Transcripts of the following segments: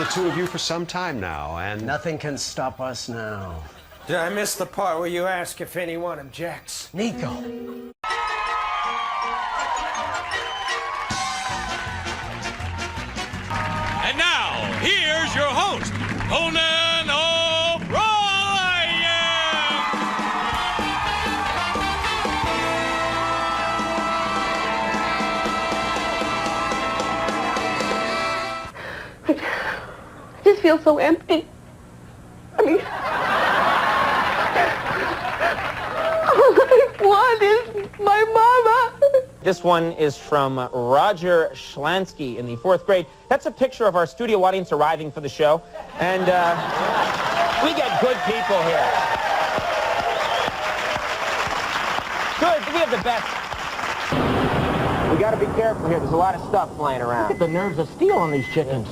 the two of you for some time now, and Nothing can stop us now. Did I miss the part where you ask if anyone objects? Nico. And now, here's your host, Conan O'Brien! I just feel so empty. I mean, all I want is my mama. This one is from Roger Schlansky in the 4th grade. That's a picture of our studio audience arriving for the show. And we get good people here. Good, we have the best. We got to be careful here. There's a lot of stuff flying around. Look at the nerves of steel on these chickens.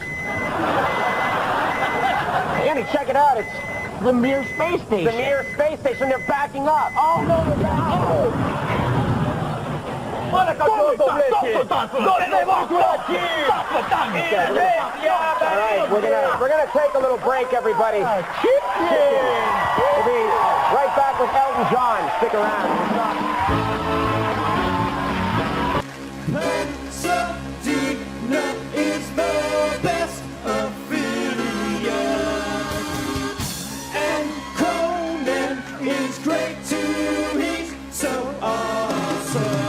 Andy, check it out. It's the Mir Space Station. The Mir Space Station. They're backing up. Oh, no, they're backing up. All right, we're gonna take a little break, everybody. We'll be right back with Elton John. Stick around. Pasadena is the best affiliate, and Conan is great too. He's so awesome.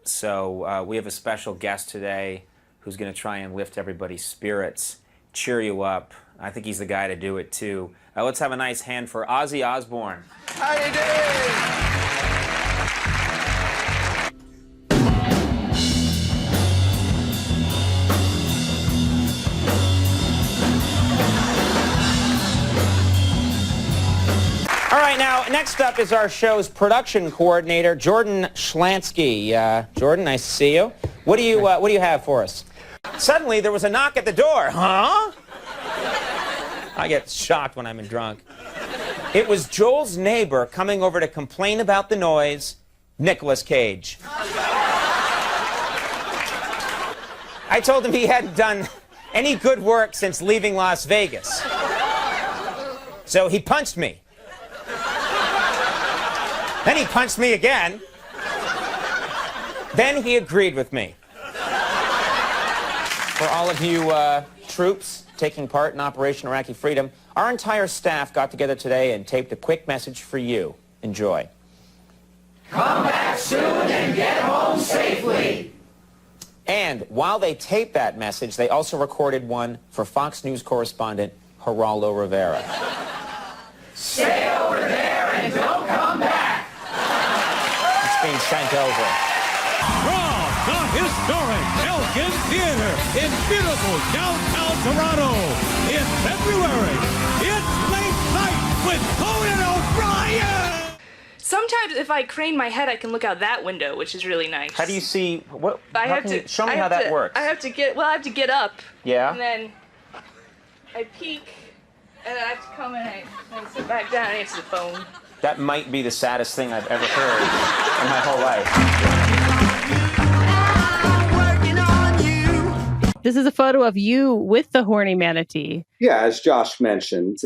So we have a special guest today who's going to try and lift everybody's spirits, cheer you up. I think he's the guy to do it, too. Let's have a nice hand for Ozzy Osbourne. How you doing? All right, now, next up is our show's production coordinator, Jordan Schlansky. Jordan, nice to see you. What do you have for us? Suddenly, there was a knock at the door. Huh? I get shocked when I'm drunk. It was Joel's neighbor coming over to complain about the noise, Nicolas Cage. I told him he hadn't done any good work since leaving Las Vegas. So he punched me. Then he punched me again. Then he agreed with me. For all of you troops taking part in Operation Iraqi Freedom, our entire staff got together today and taped a quick message for you. Enjoy. Come back soon and get home safely. And while they taped that message, they also recorded one for Fox News correspondent Geraldo Rivera. Stay over there and don't come back. Being sent over. From the historic Elgin Theater in beautiful downtown Toronto in February, it's Late Night with Conan O'Brien! Sometimes if I crane my head, I can look out that window, which is really nice. How do you see, what, show me I how have that to, works. I have to get up. Yeah? And then I peek, and then I have to come and I sit back down and answer the phone. That might be the saddest thing I've ever heard in my whole life. This is a photo of you with the horny manatee. Yeah, as Josh mentioned,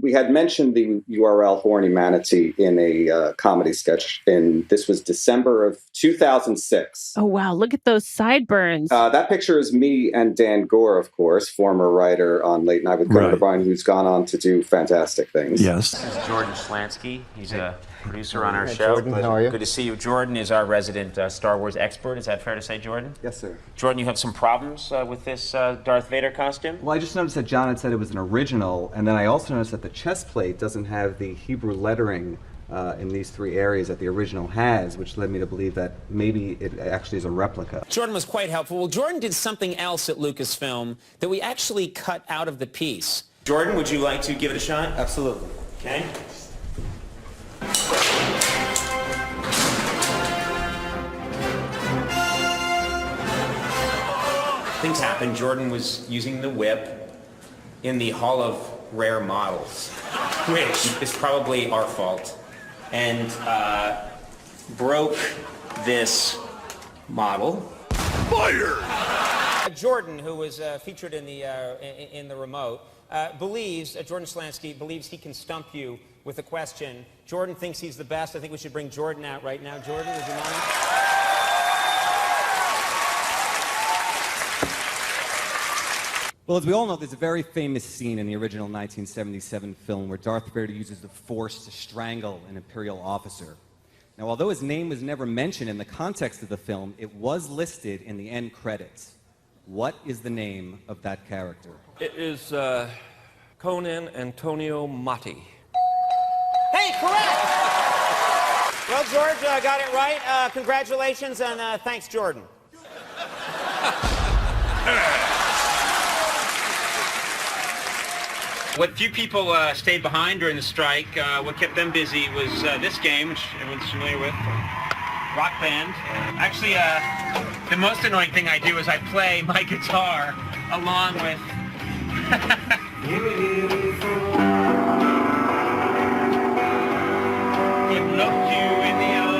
we had mentioned the URL horny manatee in a comedy sketch, and this was December of 2006. Oh, wow. Look at those sideburns. That picture is me and Dan Gore, of course, former writer on Late Night with Conan O'Brien, who's gone on to do fantastic things. Yes. This is Jordan Schlansky. He's a producer on our show. Jordan, how are you? Good to see you. Jordan is our resident Star Wars expert. Is that fair to say, Jordan? Yes, sir. Jordan, you have some problems with this Darth Vader costume? Well, I just noticed that John had said it was an original, and then I also noticed that the chest plate doesn't have the Hebrew lettering in these three areas that the original has, which led me to believe that maybe it actually is a replica. Jordan was quite helpful. Well, Jordan did something else at Lucasfilm that we actually cut out of the piece. Jordan, would you like to give it a shot? Absolutely. Okay. Things happened. Jordan was using the whip in the Hall of Rare Models, which is probably our fault, and broke this model. Fire! Jordan, who was featured in the remote, Jordan Schlansky believes he can stump you with a question. Jordan thinks he's the best. I think we should bring Jordan out right now. Jordan, would you mind? Well, as we all know, there's a very famous scene in the original 1977 film where Darth Vader uses the Force to strangle an Imperial officer. Now, although his name was never mentioned in the context of the film, it was listed in the end credits. What is the name of that character? It is Conan Antonio Motti. Hey, correct! Well, George got it right. Congratulations, and thanks, Jordan. What few people stayed behind during the strike, what kept them busy was this game, which everyone's familiar with, Rock Band. Actually, the most annoying thing I do is I play my guitar along with... Would look you in the eye.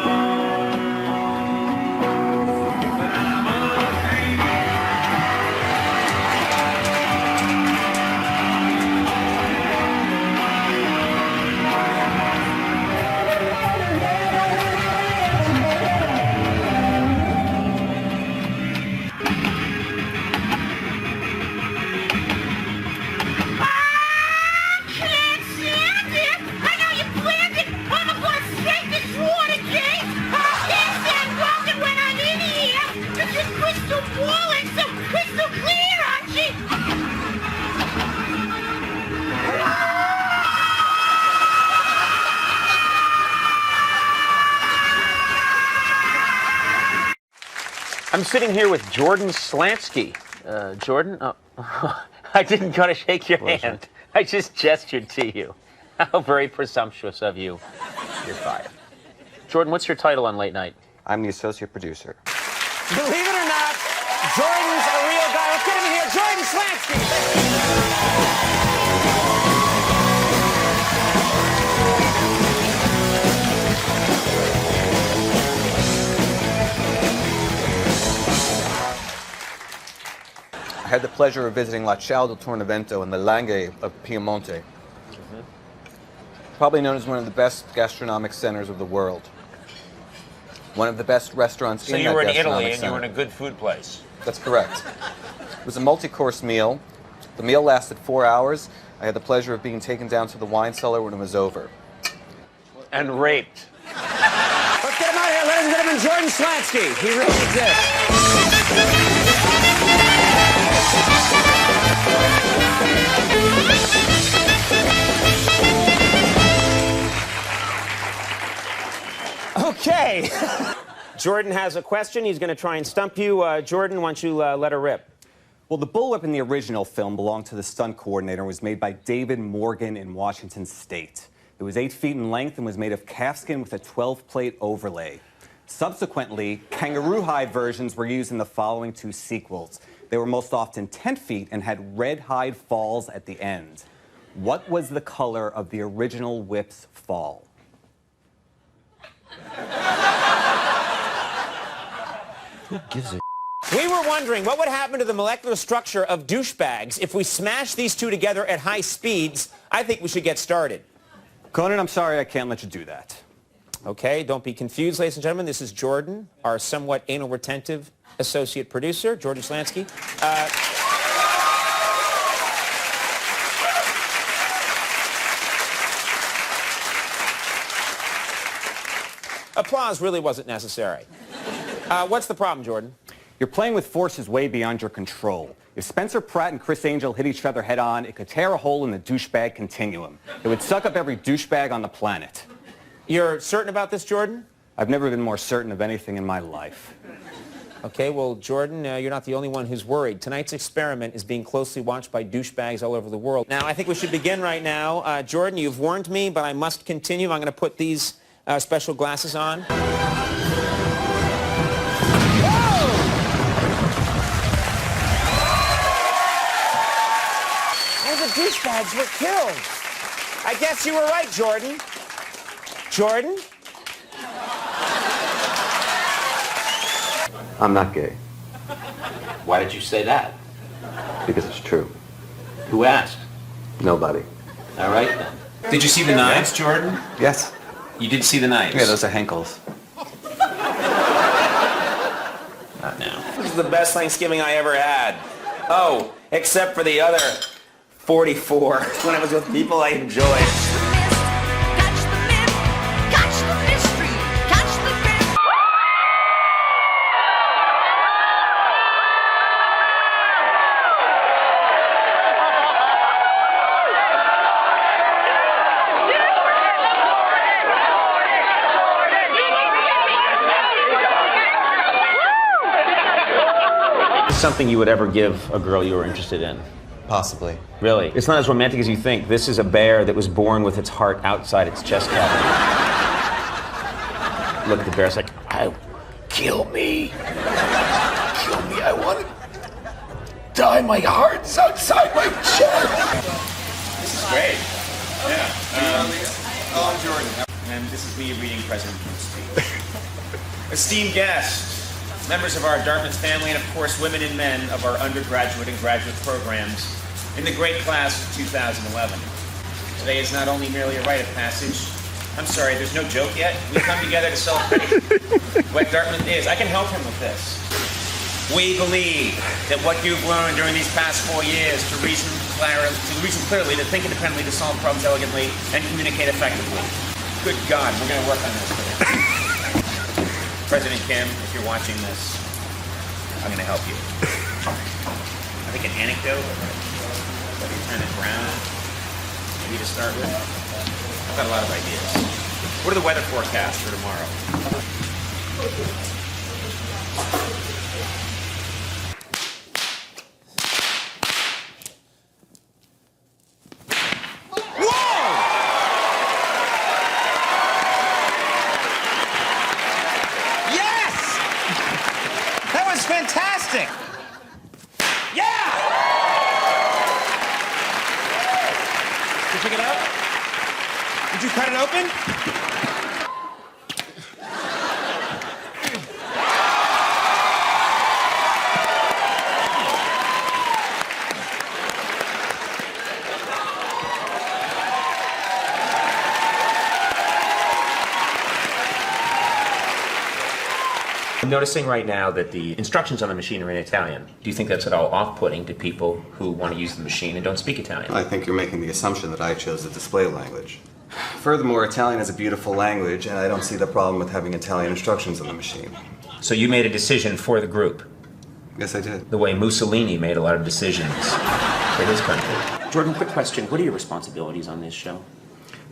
I'm sitting here with Jordan Schlansky. Jordan, I didn't gonna shake your hand. I just gestured to you. How very presumptuous of you. You're fired. Jordan, what's your title on Late Night? I'm the associate producer. Believe it or not, Jordan's a real guy. Let's get him in here. Jordan Schlansky. I had the pleasure of visiting La Ciao del Tornavento in the Langhe of Piemonte. Probably known as one of the best gastronomic centers of the world. One of the best restaurants in that gastronomic center. So you were in Italy and you were in a good food place. That's correct. It was a multi-course meal. The meal lasted 4 hours. I had the pleasure of being taken down to the wine cellar when it was over. And raped. Let's get him out of here, ladies and gentlemen. Jordan Schlansky. He really exists. Okay. Jordan has a question. He's going to try and stump you. Jordan, why don't you let her rip? Well, the bullwhip in the original film belonged to the stunt coordinator and was made by David Morgan in Washington State. It was 8 feet in length and was made of calfskin with a 12-plate overlay. Subsequently, kangaroo hide versions were used in the following 2 sequels. They were most often 10 feet and had red hide falls at the end. What was the color of the original whip's fall? Who gives a We were wondering what would happen to the molecular structure of douchebags if we smash these two together at high speeds. I think we should get started. Conan, I'm sorry, I can't let you do that. Okay, don't be confused, ladies and gentlemen. This is Jordan, our somewhat anal retentive associate producer, Jordan Schlansky. Applause really wasn't necessary. What's the problem, Jordan? You're playing with forces way beyond your control. If Spencer Pratt and Chris Angel hit each other head-on, it could tear a hole in the douchebag continuum. It would suck up every douchebag on the planet. You're certain about this, Jordan? I've never been more certain of anything in my life. Okay, well, Jordan, you're not the only one who's worried. Tonight's experiment is being closely watched by douchebags all over the world. Now, I think we should begin right now. Jordan, you've warned me, but I must continue. I'm going to put these special glasses on. Douchebags were killed. I guess you were right, Jordan. Jordan? I'm not gay. Why did you say that? Because it's true. Who asked? Nobody. All right, then. Did you see the knives, Jordan? Yes. You did see the knives? Yeah, those are Henkel's. Not now. This is the best Thanksgiving I ever had. Oh, except for the other 44 when I was with people I enjoyed. Something you would ever give a girl you were interested in? Possibly. Really? It's not as romantic as you think. This is a bear that was born with its heart outside its chest cavity. Look at the bear. It's like, kill me. Kill me. I want to die. My heart's outside my chest. This is great. Yeah. I'm Jordan. And this is me reading President Trump's speech. Esteemed guests, members of our Dartmouth family, and of course women and men of our undergraduate and graduate programs in the great class of 2011. Today is not only merely a rite of passage. I'm sorry, there's no joke yet. We come together to celebrate what Dartmouth is. I can help him with this. We believe that what you've learned during these past 4 years to reason clearly, to think independently, to solve problems elegantly, and communicate effectively. Good God, we're going to work on this today. President Kim, if you're watching this, I'm going to help you. I think an anecdote, let me turn it around, maybe to start with. I've got a lot of ideas. What are the weather forecasts for tomorrow? Fantastic! Yeah! Did you pick it up? Did you cut it open? I'm noticing right now that the instructions on the machine are in Italian. Do you think that's at all off-putting to people who want to use the machine and don't speak Italian? I think you're making the assumption that I chose the display language. Furthermore, Italian is a beautiful language, and I don't see the problem with having Italian instructions on the machine. So you made a decision for the group? Yes, I did. The way Mussolini made a lot of decisions for his country. Jordan, quick question. What are your responsibilities on this show?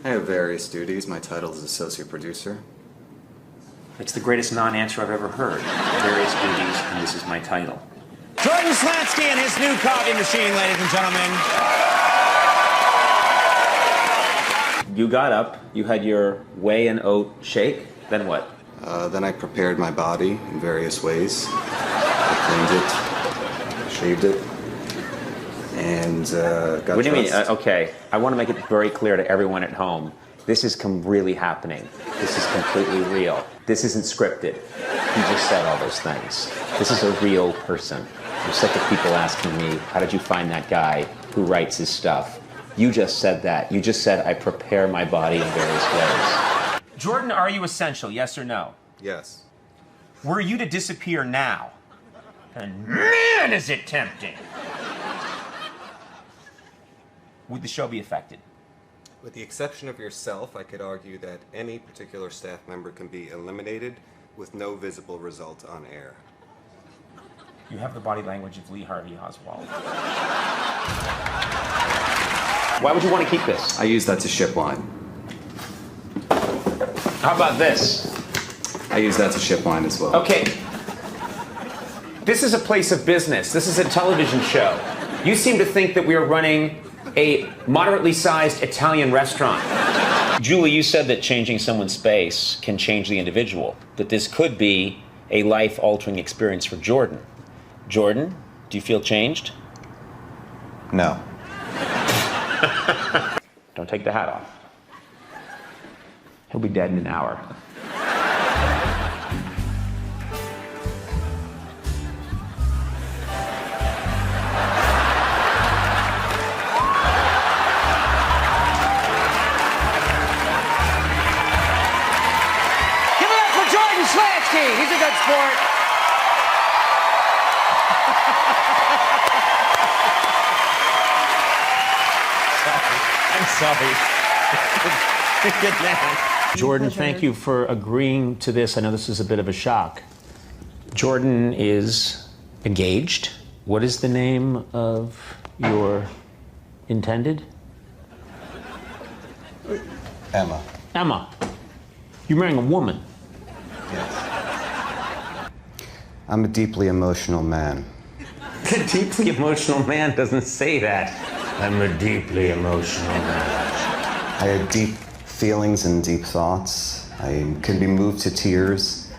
I have various duties. My title is associate producer. It's the greatest non-answer I've ever heard. Various duties, and this is my title. Jordan Schlansky and his new coffee machine, ladies and gentlemen. You got up, you had your whey and oat shake, then what? Then I prepared my body in various ways. I cleaned it, shaved it, and got What do you mean? dressed. Okay, I want to make it very clear to everyone at home. This is really happening. This is completely real. This isn't scripted. He just said all those things. This is a real person. I'm sick of people asking me, how did you find that guy who writes his stuff? You just said that. You just said, I prepare my body in various ways. Jordan, are you essential, yes or no? Yes. Were you to disappear now, and man, is it tempting, would the show be affected? With the exception of yourself, I could argue that any particular staff member can be eliminated with no visible result on air. You have the body language of Lee Harvey Oswald. Why would you want to keep this? I use that to ship line. How about this? I use that to ship wine as well. Okay. This is a place of business. This is a television show. You seem to think that we are running a moderately sized Italian restaurant. Julie, you said that changing someone's space can change the individual, that this could be a life-altering experience for Jordan. Jordan, do you feel changed? No. Don't take the hat off. He'll be dead in an hour. Give it up for Jordan Schlansky. He's a good sport. I'm sorry. Good man. Jordan, thank you for agreeing to this. I know this is a bit of a shock. Jordan is engaged. What is the name of your intended? Emma. Emma. You're marrying a woman. I'm a deeply emotional man. A deeply emotional man doesn't say that. I'm a deeply emotional man. I have deep feelings and deep thoughts. I can be moved to tears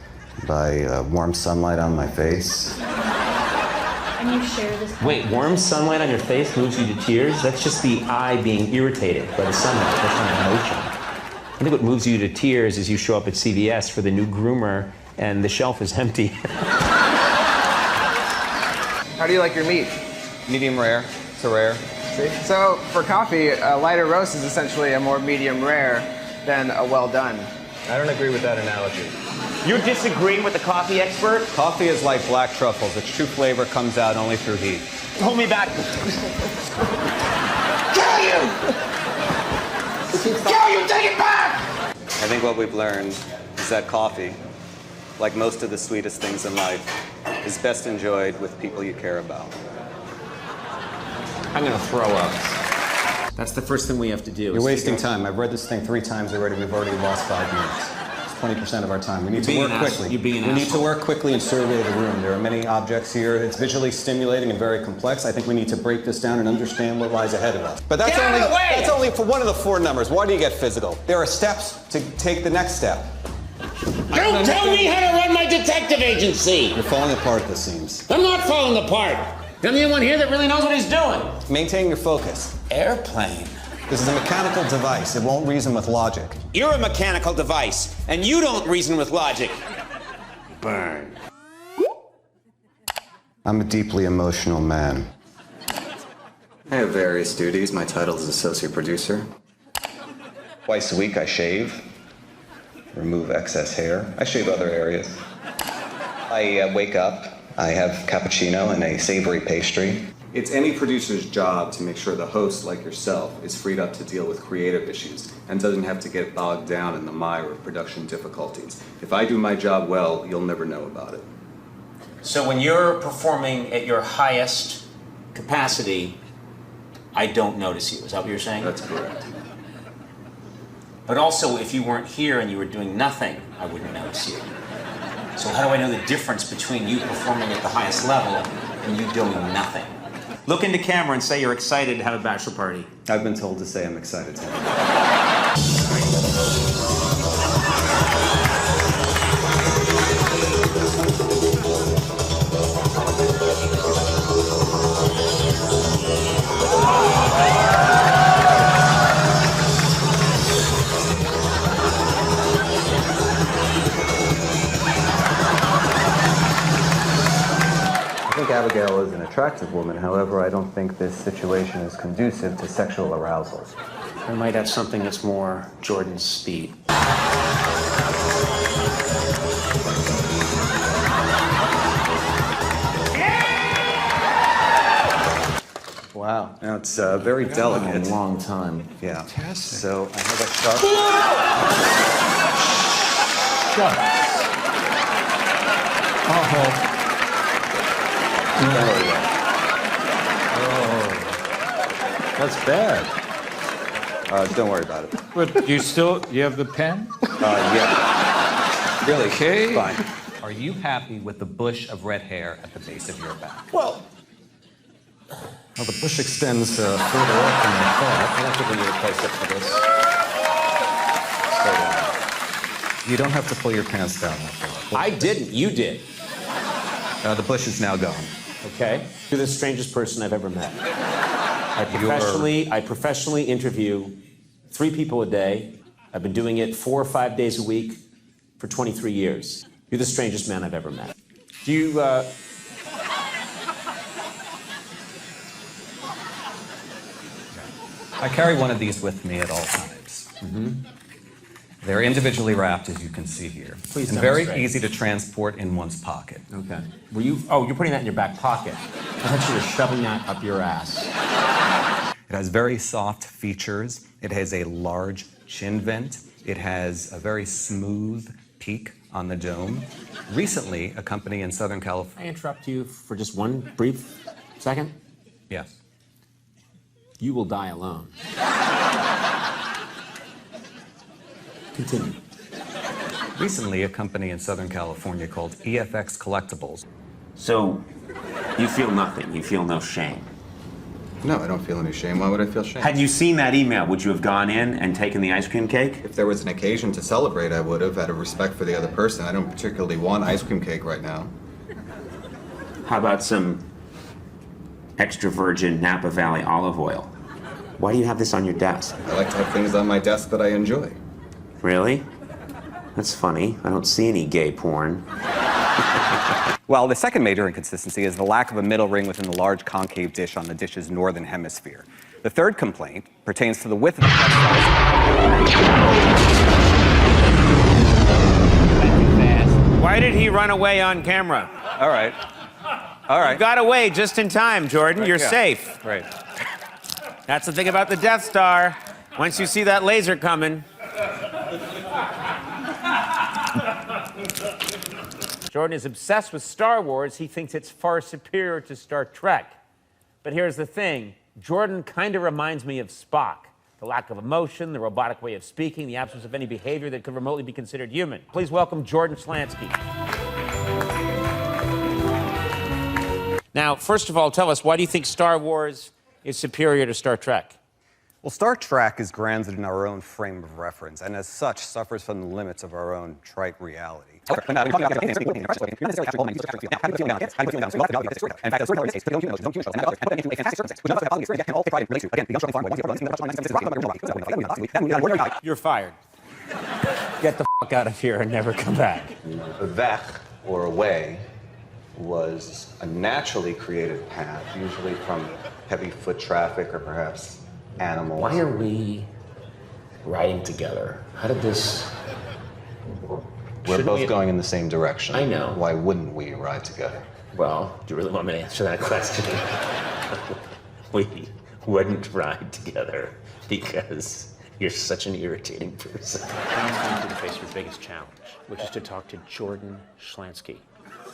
by warm sunlight on my face. And you share this. Wait, warm sunlight on your face moves you to tears? That's just the eye being irritated by the sunlight. That's not emotion. I think what moves you to tears is you show up at CVS for the new groomer and the shelf is empty. How do you like your meat? Medium rare. It's a rare. See? So for coffee, a lighter roast is essentially a more medium rare than a well done. I don't agree with that analogy. You're disagreeing with the coffee expert? Coffee is like black truffles. Its true flavor comes out only through heat. Hold me back. Kill you! Kill you! Take it back! I think what we've learned is that coffee, like most of the sweetest things in life, is best enjoyed with people you care about. I'm gonna throw up. That's the first thing we have to do. You're wasting time. I've read this thing 3 times already. We've already lost 5 minutes. It's 20% of our time. We need to work quickly. You're being an We need to asshole. work quickly and survey the room. There are many objects here. It's visually stimulating and very complex. I think we need to break this down and understand what lies ahead of us. But that's Get out of the way! That's only for one of the 4 numbers. Why do you get physical? There are steps to take the next step. Don't tell me how to run my detective agency! You're falling apart at the seams. I'm not falling apart. I'm the only one here that really knows what he's doing. Maintain your focus. Airplane. This is a mechanical device. It won't reason with logic. You're a mechanical device, and you don't reason with logic. Burn. I'm a deeply emotional man. I have various duties. My title is associate producer. Twice a week I shave, remove excess hair. I shave other areas. I wake up, I have cappuccino and a savory pastry. It's any producer's job to make sure the host, like yourself, is freed up to deal with creative issues and doesn't have to get bogged down in the mire of production difficulties. If I do my job well, you'll never know about it. So when you're performing at your highest capacity, I don't notice you. Is that what you're saying? That's correct. But also, if you weren't here and you were doing nothing, I wouldn't notice you. So how do I know the difference between you performing at the highest level and you doing nothing? Look into camera and say you're excited to have a bachelor party. I've been told to say I'm excited to. I think Abigail is an attractive woman. However, I don't think this situation is conducive to sexual arousal. I might have something that's more Jordan's speed. Wow. Now it's very delicate. A long time. Yeah. Fantastic. So I have a sharp. That's bad. Don't worry about it. But you have the pen? Yeah. Really? Okay. Fine. Are you happy with the bush of red hair at the base of your back? Well, the bush extends further up than I thought. I don't think we need a close-up for this. So, you don't have to pull your pants down. I didn't. You did. The bush is now gone. Okay. You're the strangest person I've ever met. I professionally interview 3 people a day. I've been doing it 4 or 5 days a week for 23 years. You're the strangest man I've ever met. Do you, I carry one of these with me at all times. They're individually wrapped, as you can see here. Please and very demonstrate. easy to transport in one's pocket. Okay. Were you, oh, you're putting that in your back pocket. I thought you were shoving that up your ass. It has very soft features. It has a large chin vent. It has a very smooth peak on the dome. Recently, a company in Southern California... I interrupt you for just one brief second? Yes. You will die alone. Continue. Recently, a company in Southern California called EFX Collectibles. So, you feel nothing? You feel no shame? No, I don't feel any shame. Why would I feel shame? Had you seen that email, would you have gone in and taken the ice cream cake? If there was an occasion to celebrate, I would have, out of respect for the other person. I don't particularly want ice cream cake right now. How about some extra virgin Napa Valley olive oil? Why do you have this on your desk? I like to have things on my desk that I enjoy. Really? That's funny. I don't see any gay porn. Well, the second major inconsistency is the lack of a middle ring within the large concave dish on the dish's northern hemisphere. The third complaint pertains to the width of the Why did he run away on camera? All right. All right. You got away just in time, Jordan. Right, You're yeah. safe. Right. That's the thing about the Death Star. Once you see that laser coming. Jordan is obsessed with Star Wars. He thinks it's far superior to Star Trek. But here's the thing. Jordan kind of reminds me of Spock. The lack of emotion, the robotic way of speaking, the absence of any behavior that could remotely be considered human. Please welcome Jordan Schlansky. Now, first of all, tell us, why do you think Star Wars is superior to Star Trek? Well, Star Trek is grounded in our own frame of reference, and as such, suffers from the limits of our own trite reality. You're fired. Get the fuck out of here and never come back. Weg, or away, was a naturally created path, usually from heavy foot traffic or perhaps animals. Why are we riding together? How did this... We're both going in the same direction. I know. Why wouldn't we ride together? Well, do you really want me to answer that question? We wouldn't ride together because you're such an irritating person. Now it's time to face your biggest challenge, which is to talk to Jordan Schlansky.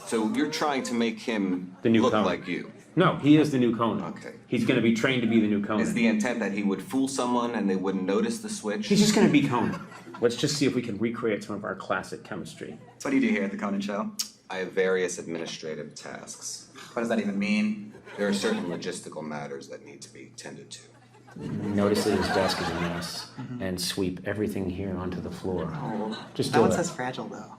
So you're trying to make him The new look Conan. like you? No, he is the new Conan. Okay. He's going to be trained to be the new Conan. Is the intent that he would fool someone and they wouldn't notice the switch? He's just going to be Conan. Let's just see if we can recreate some of our classic chemistry. So what do you do here at the Conan Show? I have various administrative tasks. What does that even mean? There are certain logistical matters that need to be tended to. Notice that his desk is a mess, and sweep everything here onto the floor. Just do That one it. says fragile, though.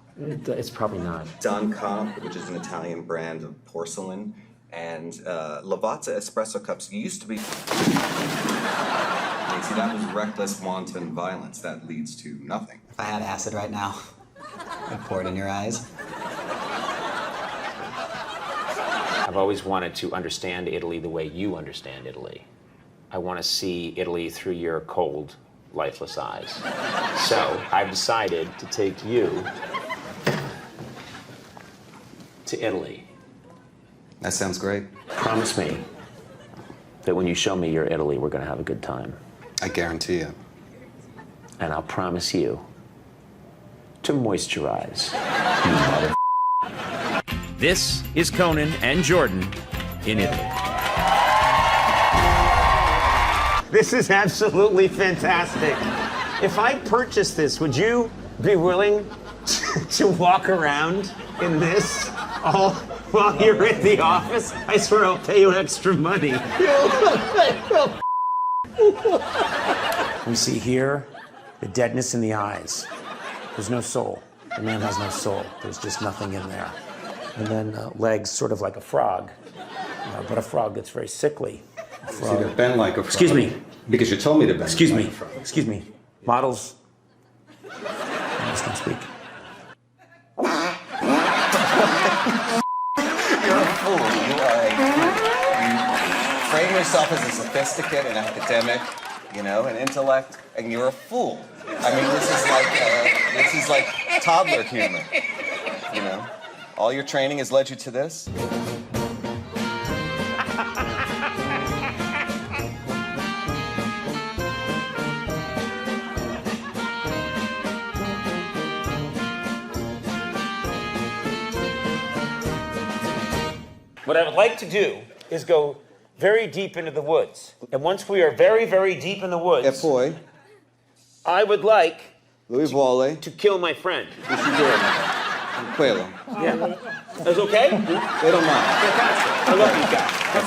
It's probably not. Don Comp, which is an Italian brand of porcelain, and Lavazza espresso cups used to be... You see, that was reckless, wanton violence. That leads to nothing. If I had acid right now, I'd pour it in your eyes. I've always wanted to understand Italy the way you understand Italy. I want to see Italy through your cold, lifeless eyes. So I've decided to take you to Italy. That sounds great. Promise me that when you show me your Italy, we're going to have a good time. I guarantee you. And I'll promise you to moisturize, you mother. This is Conan and Jordan in Italy. This is absolutely fantastic. If I purchased this, would you be willing to walk around in this all while you're in the office? I swear I'll pay you extra money. We see here the deadness in the eyes. There's no soul. The man has no soul. There's just nothing in there. And then legs sort of like a frog, but a frog that's very sickly. See, to bend like a frog. Excuse me. Because you told me to bend Excuse like me. a frog. Excuse me. Models. Models can speak. You're a fool. You frame yourself as a sophisticate and academic, you know, an intellect, and you're a fool. I mean, this is like toddler humor, you know. All your training has led you to this. What I would like to do is go very deep into the woods. And once we are very, very deep in the woods, E poi? I would like Lui vuole to kill my friend. quello. Yeah. That's okay? They don't mind. Fantastic. I love these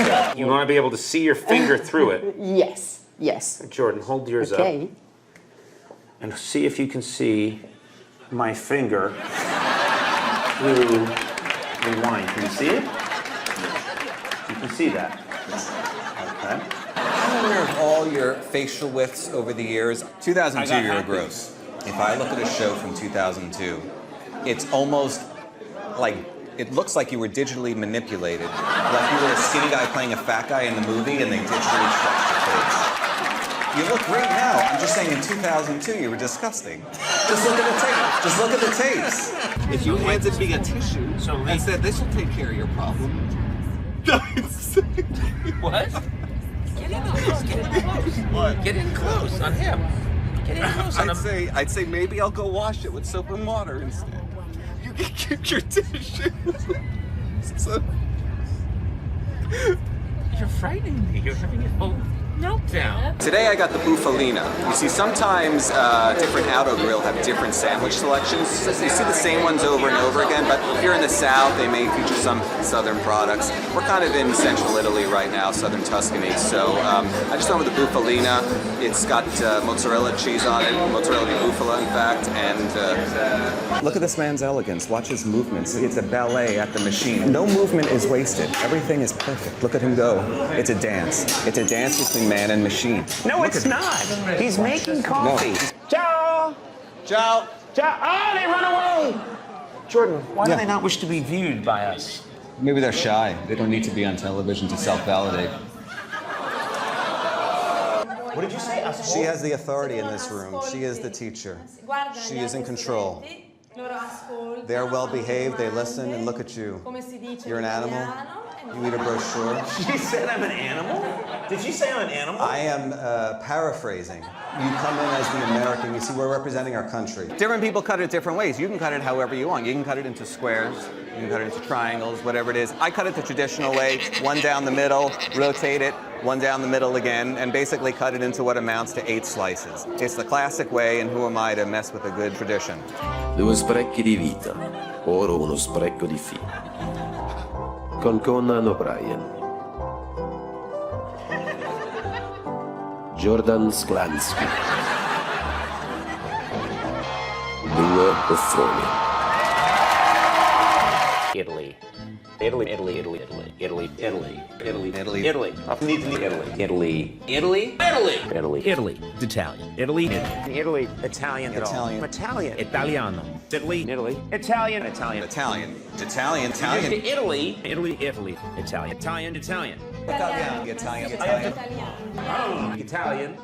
guys. You want to be able to see your finger through it. Yes, yes. Jordan, hold yours Okay. up. And see if you can see my finger through the wine. Can you see it? You can see that. Okay. I'm aware of all your facial widths over the years. 2002, you're a gross. If I look at a show from 2002, it's almost like, it looks like you were digitally manipulated. Like you were a skinny guy playing a fat guy in the movie and they digitally shrunk your face. You look great now. I'm just saying in 2002, you were disgusting. Just look at the tape. Just look at the tapes. If you handed me a tissue and said, this will take care of your problem. What? Get in close. Get in close. What? Get in close on him. Get in close on him. I'd say maybe I'll go wash it with soap and water instead. You can keep your tissue. You're frightening me. You're having a whole meltdown. Today I got the bufalina. You see, sometimes different auto grill have different sandwich selections. You see the same ones over and over again, but if you're in the south, they may feature some southern products. We're kind of in central Italy right now, southern Tuscany, so I just went with the bufalina. It's got mozzarella cheese on it, mozzarella di bufala, in fact, and... Look at this man's elegance. Watch his movements. It's a ballet at the machine. No movement is wasted. Everything is perfect. Look at him go. It's a dance. It's a dance between man and machine. No, it's not. He's making coffee. No. Ciao. Ciao. Ciao. Oh, they run away. Jordan, why do they not wish to be viewed by us? Maybe they're shy. They don't need to be on television to self-validate. What did you say? She has the authority in this room. She is the teacher. She is in control. They're well behaved, they listen, and look at you. You're an animal. You eat a brochure. She said I'm an animal? Did she say I'm an animal? I am paraphrasing. You come in as the American, you see we're representing our country. Different people cut it different ways. You can cut it however you want. You can cut it into squares, you can cut it into triangles, whatever it is. I cut it the traditional way, one down the middle, rotate it, one down the middle again, and basically cut it into what amounts to 8 slices. It's the classic way, and who am I to mess with a good tradition? 2 sprecchi di vita, ora uno sprecco di fine. Con Conan O'Brien. Jordan Schlansky. 2 buffoni. Italy. Italy, Italy, Italy, Italy, Italy, Italy, Italy, Italy. Italy. Italy, Italy, Italy, Italy, Italy, Italian, Italy, Italy, Italian, Italian. Italian, Italiano, Italy, Italy, Italian, Italian, Italian. Italian. Italian. Italy, Italy, Italy, Italian, Italian, Italian. Italian. Italian. Italian. Oh, Italian,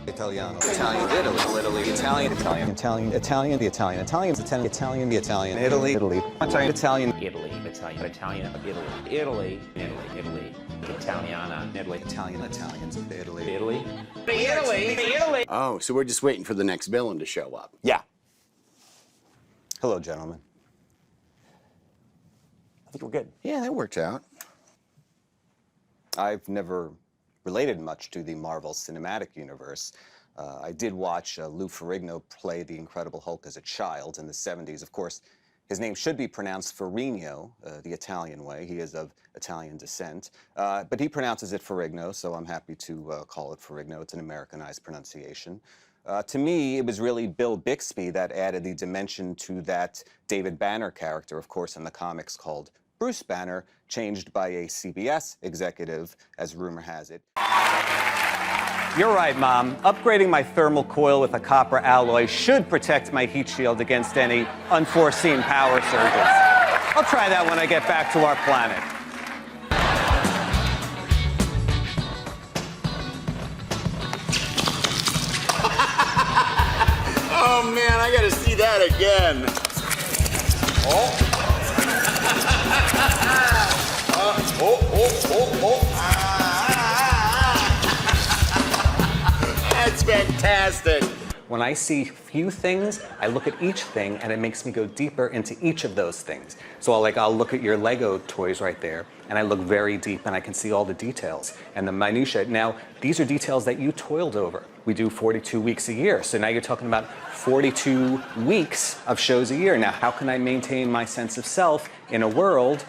Italiano. Italian. Italy. Italian. Italian. Italian. Italian. The Italian. Italian's Italian. Italian. The Italian. Italy. Italy. Italian. Italian. Italy, Italian, Italian, Italy, Italy, Italy, Italy, Italiana, Italy, Italian. Italians. Italy. Italy, Italy, Italy. Oh, so we're just waiting for the next villain to show up. Yeah. Hello, gentlemen. I think we're good. Yeah, that worked out. I've never related much to the Marvel Cinematic Universe, I did watch Lou Ferrigno play the Incredible Hulk as a child in the 70s. Of course, his name should be pronounced Ferrigno, the Italian way. He is of Italian descent. But he pronounces it Ferrigno, so I'm happy to call it Ferrigno. It's an Americanized pronunciation. To me, it was really Bill Bixby that added the dimension to that David Banner character, of course, in the comics called Bruce Banner, changed by a CBS executive, as rumor has it. You're right, Mom. Upgrading my thermal coil with a copper alloy should protect my heat shield against any unforeseen power surges. I'll try that when I get back to our planet. Oh man, I gotta see that again. That's fantastic. When I see few things, I look at each thing and it makes me go deeper into each of those things. So I'll look at your Lego toys right there and I look very deep and I can see all the details and the minutiae. Now, these are details that you toiled over. We do 42 weeks a year. So now you're talking about 42 weeks of shows a year. Now, how can I maintain my sense of self in a world?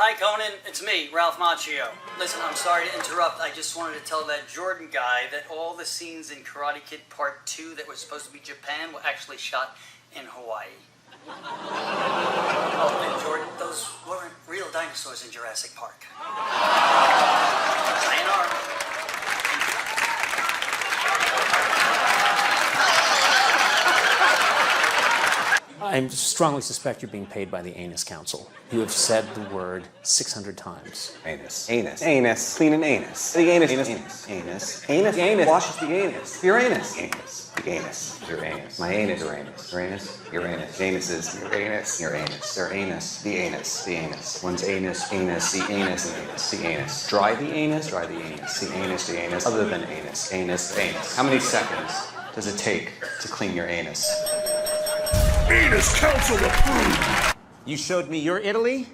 Hi, Conan. It's me, Ralph Macchio. Listen, I'm sorry to interrupt. I just wanted to tell that Jordan guy that all the scenes in Karate Kid Part 2 that were supposed to be Japan were actually shot in Hawaii. Oh, and Jordan, those weren't real dinosaurs in Jurassic Park. Sayonara. I strongly suspect you're being paid by the Anus Council. You have said the word 600 times. Anus. Anus. Anus. Clean an anus. The anus. Anus. Anus. Anus. The anus. Washes the anus. Your anus. Anus. The anus. Your anus. My anus. Your anus. Your anus. Your anus. Anuses. Your anus. Your anus. Their anus. The anus. The anus. One's anus. Anus. The anus. Anus. The anus. Dry the anus. Dry the anus. The anus. The anus. Other than anus. Anus. Anus. How many seconds does it take to clean your anus? Anus Council approved. You showed me your Italy.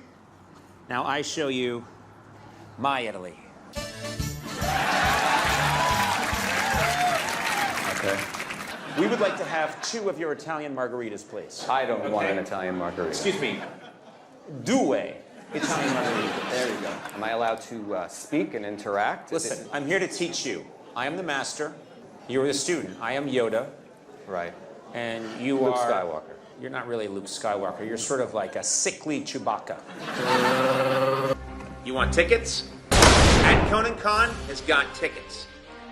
Now I show you my Italy. Okay. We would like to have 2 of your Italian margaritas, please. I don't want an Italian margarita. Excuse me. Due Italian margaritas. There you go. Am I allowed to speak and interact? Listen, I'm here to teach you. I am the master. You're the student. I am Yoda. Right. And you Luke are... Skywalker. You're not really Luke Skywalker. You're sort of like a sickly Chewbacca. You want tickets? At Conan Con has got tickets.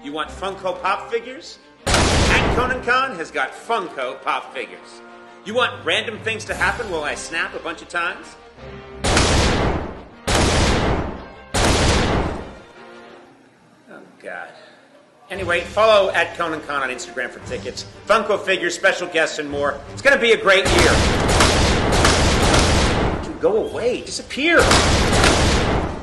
You want Funko Pop figures? At Conan Con has got Funko Pop figures. You want random things to happen while I snap a bunch of times? Oh, God. Anyway, follow at Conan Con on Instagram for tickets, Funko figures, special guests, and more. It's going to be a great year. Dude, go away. Disappear.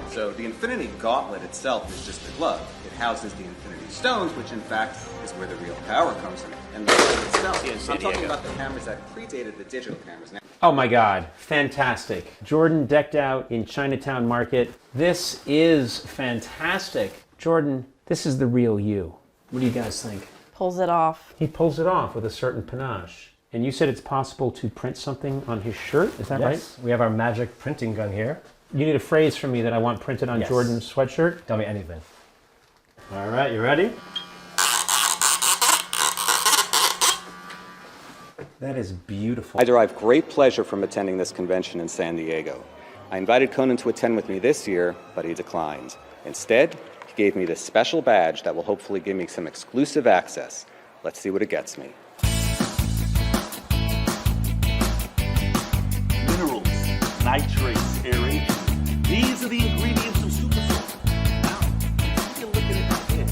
So the Infinity Gauntlet itself is just a glove. It houses the Infinity Stones, which in fact is where the real power comes from. And the glove itself, I'm talking about the cameras that predated the digital cameras. Now, Oh my God, fantastic. Jordan decked out in Chinatown Market. This is fantastic. Jordan, this is the real you. What do you guys think? Pulls it off. He pulls it off with a certain panache. And you said it's possible to print something on his shirt, is that right? We have our magic printing gun here. You need a phrase from me that I want printed on Jordan's sweatshirt? Tell me anything. All right, you ready? That is beautiful. I derive great pleasure from attending this convention in San Diego. I invited Conan to attend with me this year, but he declined. Instead, he gave me this special badge that will hopefully give me some exclusive access. Let's see what it gets me. Minerals, nitrates, aeration. These are the ingredients of superfood. Now, take a look at it right here.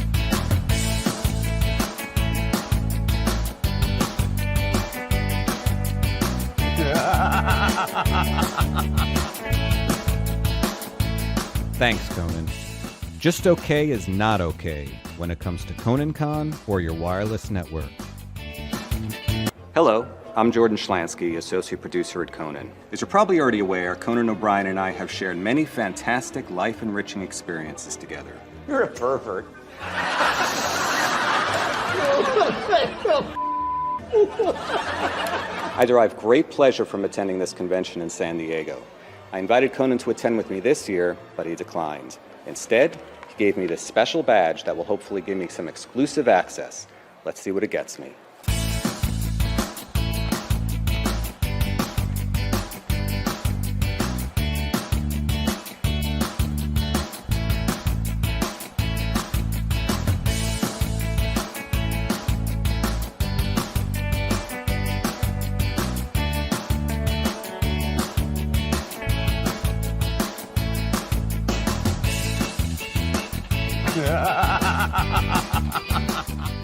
Thanks, Conan. Just okay is not okay when it comes to Conan Con or your wireless network. Hello, I'm Jordan Schlansky, associate producer at Conan. As you're probably already aware, Conan O'Brien and I have shared many fantastic, life-enriching experiences together. You're a pervert. I derive great pleasure from attending this convention in San Diego. I invited Conan to attend with me this year, but he declined. Instead, he gave me this special badge that will hopefully give me some exclusive access. Let's see what it gets me.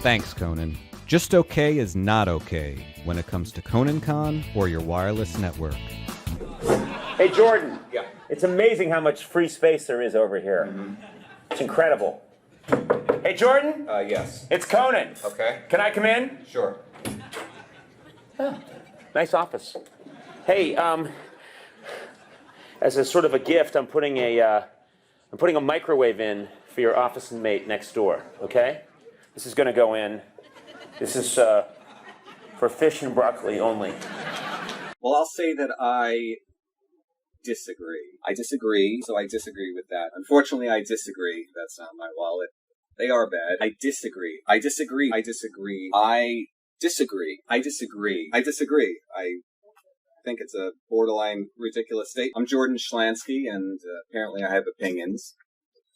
Thanks, Conan. Just okay is not okay when it comes to Conan Con or your wireless network. Hey, Jordan. Yeah. It's amazing how much free space there is over here. It's incredible. Hey, Jordan? Yes. It's Conan. Okay. Can I come in? Sure. Oh, nice office. Hey, as a sort of a gift, I'm putting a microwave in for your office mate next door, okay? This is gonna go in. This is for fish and broccoli only. Well, I'll say that I disagree. I disagree, so I disagree with that. Unfortunately, I disagree. That's not my wallet. They are bad. I disagree. I disagree. I disagree. I disagree. I disagree. I disagree. I think it's a borderline ridiculous state. I'm Jordan Schlansky, and apparently I have opinions.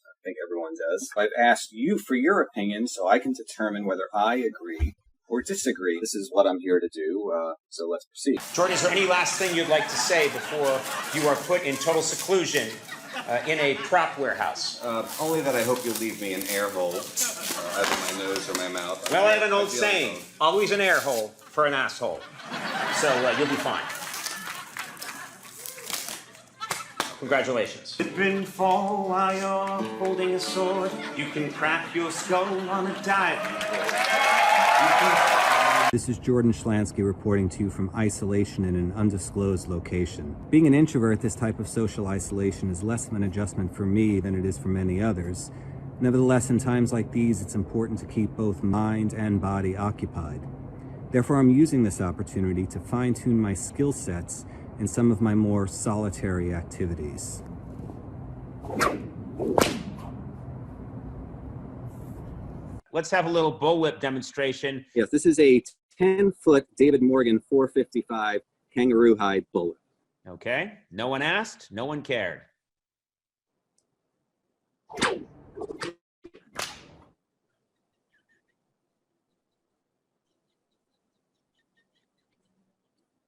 I think everyone does. I've asked you for your opinion so I can determine whether I agree or disagree. This is what I'm here to do, so let's proceed. Jordan, is there any last thing you'd like to say before you are put in total seclusion in a prop warehouse? Only that I hope you'll leave me an air hole, either my nose or my mouth. Well, I have an old saying, always an air hole for an asshole. So you'll be fine. Congratulations. Been fall while you're holding a sword. You can crack your skull on a dive. This is Jordan Schlansky reporting to you from isolation in an undisclosed location. Being an introvert, this type of social isolation is less of an adjustment for me than it is for many others. Nevertheless, in times like these, it's important to keep both mind and body occupied. Therefore, I'm using this opportunity to fine-tune my skill sets in some of my more solitary activities. Let's have a little bullwhip demonstration. Yes, this is a 10-foot David Morgan 455 kangaroo hide bullwhip. Okay. No one asked, no one cared.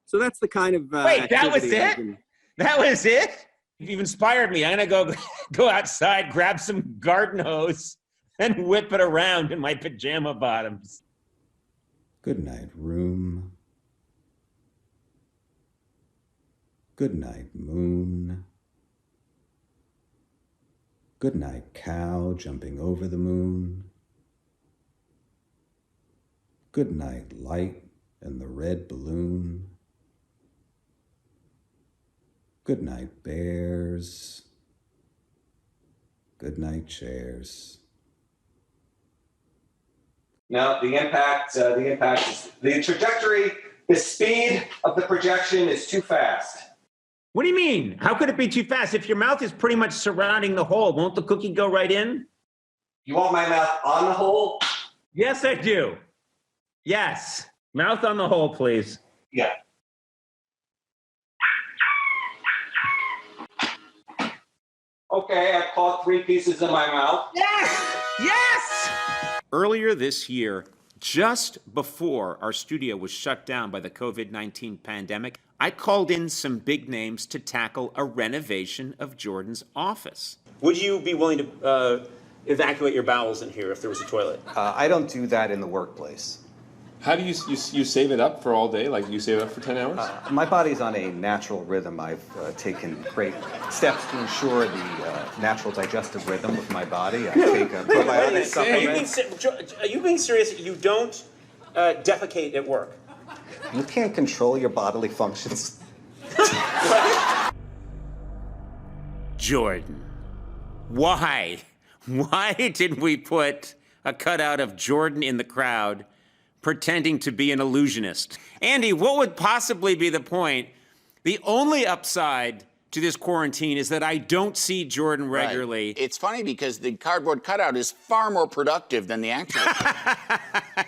So that's the kind of Wait, that was it? been... That was it? You've inspired me. I'm gonna go outside, grab some garden hose, and whip it around in my pajama bottoms. Good night, room. Good night, moon. Good night, cow jumping over the moon. Good night, light and the red balloon. Good night, bears. Good night, chairs. Now, the impact is the trajectory, the speed of the projection is too fast. What do you mean? How could it be too fast? If your mouth is pretty much surrounding the hole, won't the cookie go right in? You want my mouth on the hole? Yes, I do. Yes. Mouth on the hole, please. Yeah. Okay, I've caught 3 pieces in my mouth. Yes! Yes! Earlier this year, just before our studio was shut down by the COVID-19 pandemic, I called in some big names to tackle a renovation of Jordan's office. Would you be willing to evacuate your bowels in here if there was a toilet? I don't do that in the workplace. How do you save it up for all day? Like, you save it up for 10 hours? My body's on a natural rhythm. I've taken great steps to ensure the natural digestive rhythm of my body. I take probiotic supplements. Are you being serious? You don't defecate at work? You can't control your bodily functions. Jordan, why did we put a cutout of Jordan in the crowd pretending to be an illusionist. Andy, what would possibly be the point? The only upside to this quarantine is that I don't see Jordan regularly. Right. It's funny because the cardboard cutout is far more productive than the actual.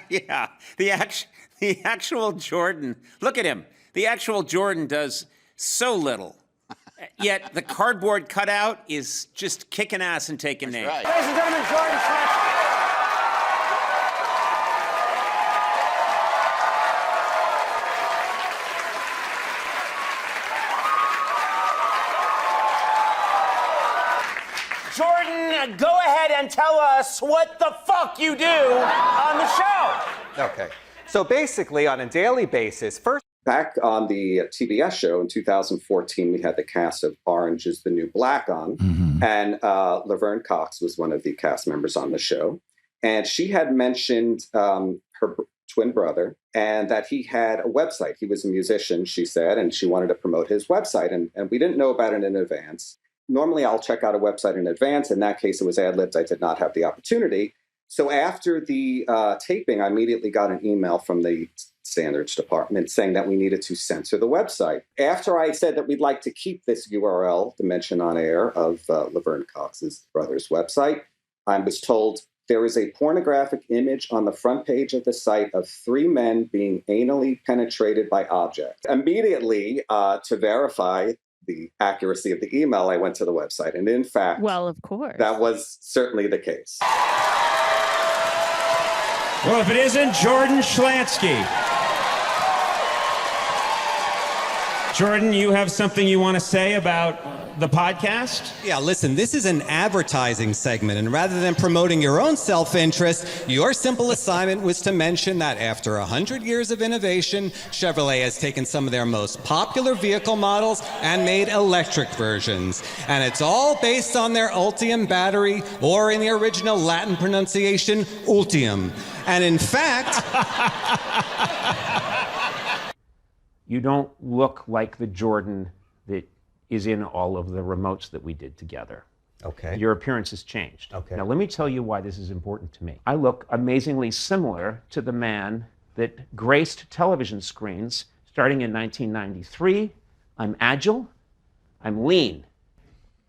Yeah, the actual Jordan, look at him. The actual Jordan does so little. Yet the cardboard cutout is just kicking ass and taking names. Right. Ladies and gentlemen, Jordan Schlansky. Jordan, go ahead and tell us what the fuck you do on the show. Okay. So basically, on a daily basis, first. Back on the TBS show in 2014, we had the cast of Orange is the New Black on, and Laverne Cox was one of the cast members on the show. And she had mentioned her twin brother and that he had a website. He was a musician, she said, and she wanted to promote his website. And we didn't know about it in advance. Normally, I'll check out a website in advance. In that case, it was ad-libbed. I did not have the opportunity. So after the taping, I immediately got an email from the standards department saying that we needed to censor the website. After I said that we'd like to keep this URL, the mention on air of Laverne Cox's brother's website, I was told there is a pornographic image on the front page of the site of 3 men being anally penetrated by objects. Immediately, to verify the accuracy of the email, I went to the website. And in fact, well, of course, that was certainly the case. Well, if it isn't Jordan Schlansky. Jordan, you have something you want to say about the podcast? Yeah, listen, this is an advertising segment, and rather than promoting your own self-interest, your simple assignment was to mention that after 100 years of innovation, Chevrolet has taken some of their most popular vehicle models and made electric versions. And it's all based on their Ultium battery, or in the original Latin pronunciation, Ultium. And in fact... You don't look like the Jordan that is in all of the remotes that we did together. Okay. Your appearance has changed. Okay. Now let me tell you why this is important to me. I look amazingly similar to the man that graced television screens starting in 1993. I'm agile. I'm lean.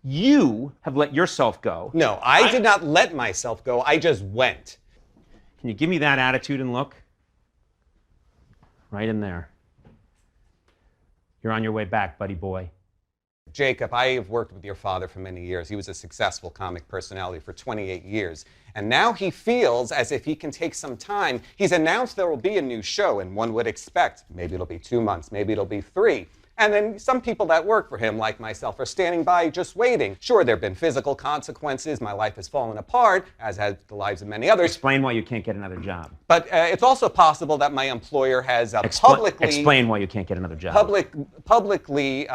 You have let yourself go. No, I did not let myself go. I just went. Can you give me that attitude and look? Right in there. You're on your way back, buddy boy. Jacob, I have worked with your father for many years. He was a successful comic personality for 28 years. And now he feels as if he can take some time. He's announced there will be a new show, and one would expect maybe it'll be 2 months, maybe it'll be 3. And then some people that work for him, like myself, are standing by just waiting. Sure, there have been physical consequences. My life has fallen apart, as has the lives of many others. Explain why you can't get another job. But it's also possible that my employer has publicly... Explain why you can't get another job. Publicly